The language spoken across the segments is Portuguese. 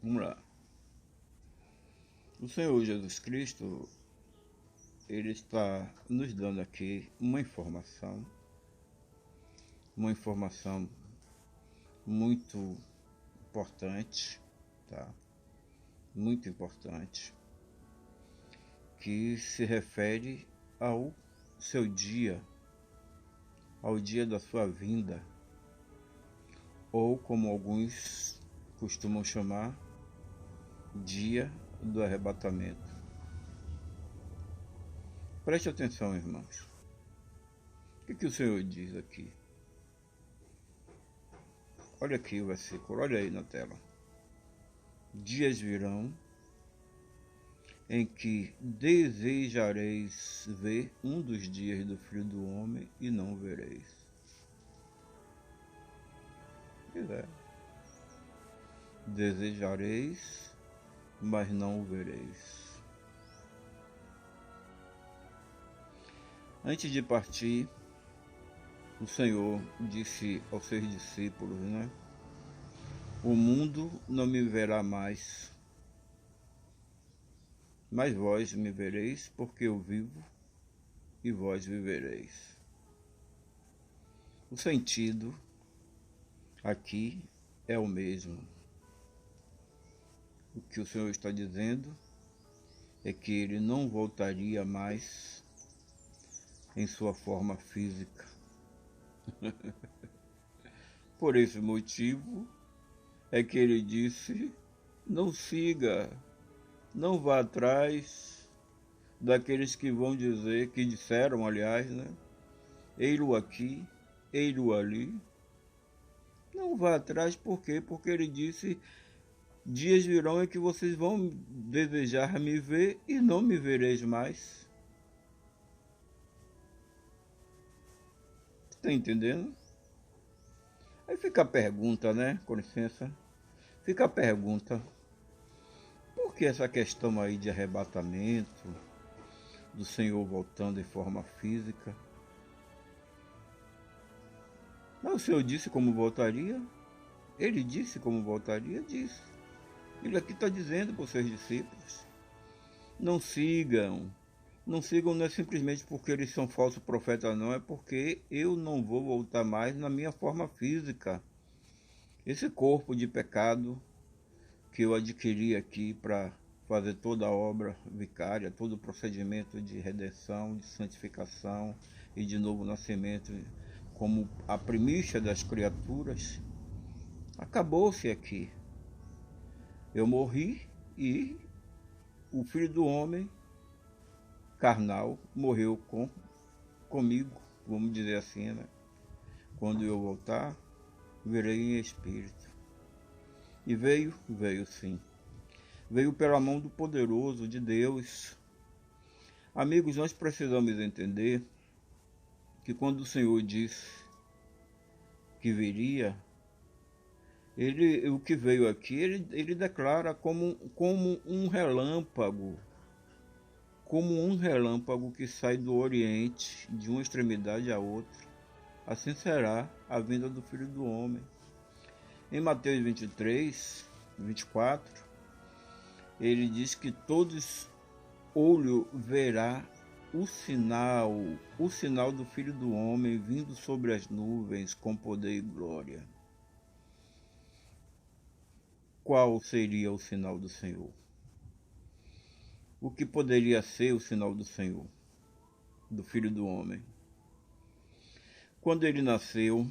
Vamos lá. O Senhor Jesus Cristo, ele está nos dando aqui uma informação muito importante, tá? Muito importante, que se refere ao seu dia, ao dia da sua vinda, ou como alguns costumam chamar, dia do arrebatamento. Preste atenção, irmãos. O que o Senhor diz aqui? Olha aqui o versículo, olha aí na tela. Dias virão em que desejareis ver um dos dias do Filho do Homem e não vereis. Pois é. Desejareis, mas não o vereis. Antes de partir, o Senhor disse aos seus discípulos, né? O mundo não me verá mais, mas vós me vereis, porque eu vivo e vós vivereis. O sentido aqui é o mesmo. O que o Senhor está dizendo é que ele não voltaria mais em sua forma física. Por esse motivo é que ele disse: não siga, não vá atrás daqueles que vão dizer, que disseram, aliás, né? Ei-lo aqui, ei-lo ali. Não vá atrás, por quê? Porque ele disse: dias virão em que vocês vão desejar me ver e não me vereis mais. Está entendendo? Aí fica a pergunta, né? Com licença. Fica a pergunta. Por que essa questão aí de arrebatamento, do Senhor voltando em forma física? Mas o Senhor disse como voltaria? Ele disse como voltaria? Disse. Ele aqui está dizendo para os seus discípulos: não sigam. Não sigam não é simplesmente porque eles são falsos profetas, não. É porque eu não vou voltar mais na minha forma física. Esse corpo de pecado que eu adquiri aqui para fazer toda a obra vicária, todo o procedimento de redenção, de santificação e de novo nascimento, como a primícia das criaturas, acabou-se aqui. Eu morri e o Filho do Homem carnal morreu comigo, vamos dizer assim, né? Quando eu voltar, virei em espírito. E veio sim. Veio pela mão do poderoso de Deus. Amigos, nós precisamos entender que quando o Senhor disse que viria, o que veio aqui, ele declara como um relâmpago, como um relâmpago que sai do Oriente, de uma extremidade à outra. Assim será a vinda do Filho do Homem. Em Mateus 23, 24, ele diz que todos olho verá o sinal do Filho do Homem vindo sobre as nuvens com poder e glória. Qual seria o sinal do Senhor? O que poderia ser o sinal do Senhor, do Filho do Homem? Quando ele nasceu,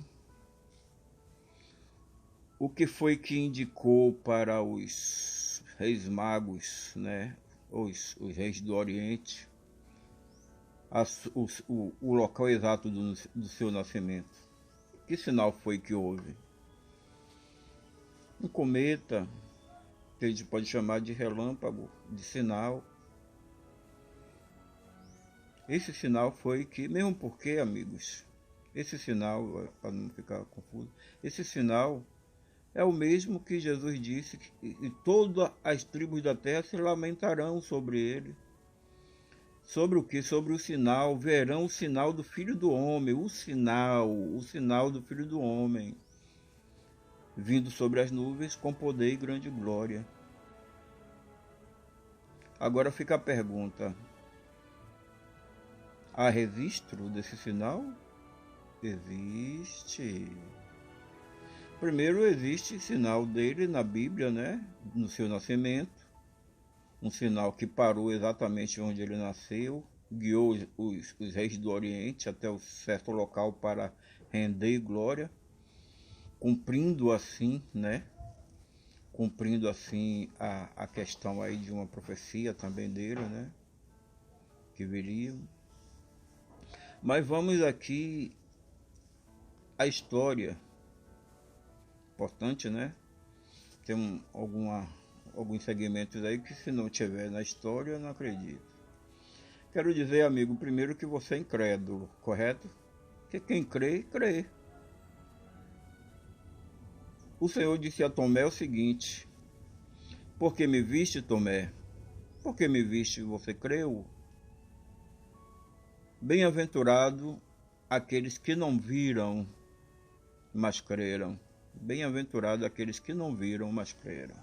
o que foi que indicou para os reis magos, né? Os reis do Oriente, o local exato do seu nascimento? Que sinal foi que houve? Um cometa, que a gente pode chamar de relâmpago, de sinal. Esse sinal foi que, mesmo porque, amigos, esse sinal, para não ficar confuso, esse sinal é o mesmo que Jesus disse, e todas as tribos da terra se lamentarão sobre ele. Sobre o que? Sobre o sinal, verão o sinal do Filho do Homem, o sinal do Filho do Homem, vindo sobre as nuvens com poder e grande glória. Agora fica a pergunta: há registro desse sinal? Existe. Primeiro, existe sinal dele na Bíblia, né? No seu nascimento. Um sinal que parou exatamente onde ele nasceu, guiou os reis do Oriente até um certo local para render glória, cumprindo assim, né? Cumprindo assim a questão aí de uma profecia também dele, né? Que viria. Mas vamos aqui à história. Importante, né? Tem alguns segmentos aí que se não tiver na história, eu não acredito. Quero dizer, amigo, primeiro que você é incrédulo, correto? Porque quem crê, crê. O Senhor disse a Tomé o seguinte: porque me viste, Tomé? Porque me viste, você creu? Bem-aventurado aqueles que não viram, mas creram. Bem-aventurado aqueles que não viram, mas creram.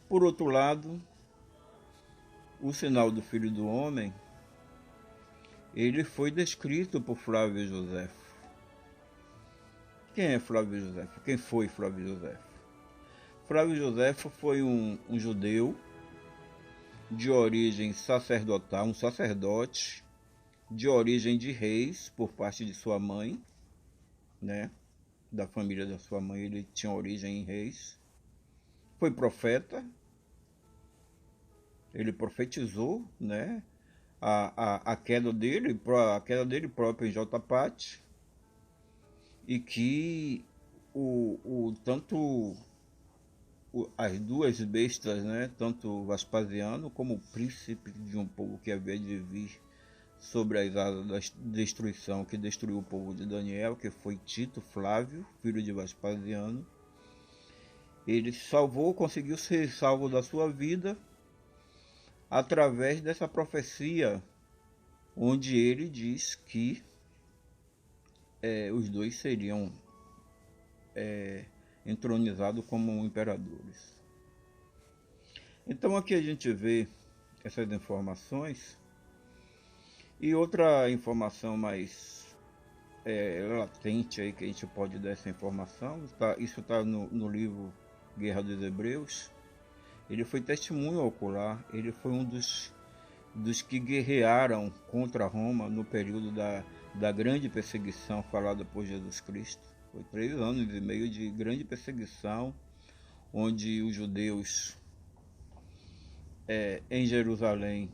Por outro lado, o sinal do Filho do Homem, ele foi descrito por Flávio Josefo. Quem é Flávio Josefo? Quem foi Flávio Josefo? Flávio Josefo foi um judeu de origem sacerdotal, um sacerdote de origem de reis por parte de sua mãe, né? Da família da sua mãe, ele tinha origem em reis. Foi profeta, ele profetizou, né? A queda dele próprio em Jotapate, e que as duas bestas, né, tanto Vespasiano como o príncipe de um povo que havia de vir sobre as asas da destruição, que destruiu o povo de Daniel, que foi Tito Flávio, filho de Vespasiano, ele conseguiu ser salvo da sua vida através dessa profecia, onde ele diz que os dois seriam entronizados como imperadores. Então aqui a gente vê essas informações. E outra informação mais latente aí que a gente pode dar essa informação, isso está no livro Guerra dos Hebreus. Ele foi testemunho ocular, ele foi um dos que guerrearam contra Roma no período da grande perseguição falada por Jesus Cristo. Foi 3 anos e meio de grande perseguição, onde os judeus em Jerusalém,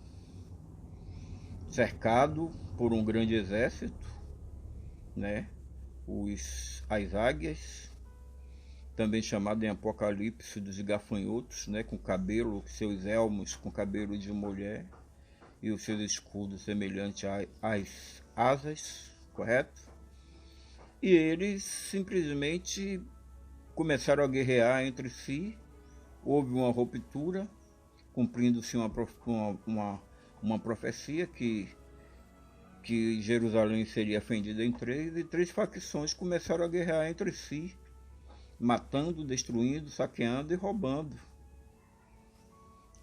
cercado por um grande exército, né? As águias, também chamado em Apocalipse dos gafanhotos, né? Com cabelo, seus elmos com cabelo de mulher e os seus escudos semelhantes às asas, correto? E eles simplesmente começaram a guerrear entre si, houve uma ruptura, cumprindo-se uma profecia que Jerusalém seria fendida em 3, e 3 facções começaram a guerrear entre si, matando, destruindo, saqueando e roubando.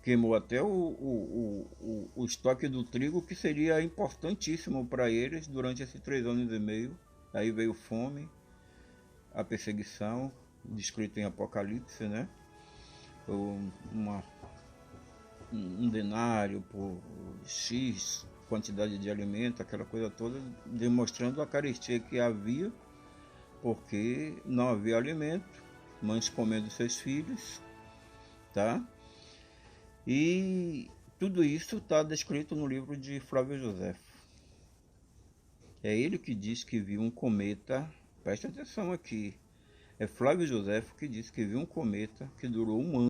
Queimou até o estoque do trigo, que seria importantíssimo para eles durante esses 3 anos e meio. Aí veio fome, a perseguição, descrito em Apocalipse, né? Um denário por X quantidade de alimento, aquela coisa toda, demonstrando a carestia que havia, porque não havia alimento, mães comendo seus filhos, tá? E tudo isso está descrito no livro de Flávio Josefo. É ele que diz que viu um cometa, preste atenção aqui, é Flávio Josefo que diz que viu um cometa que durou 1 ano.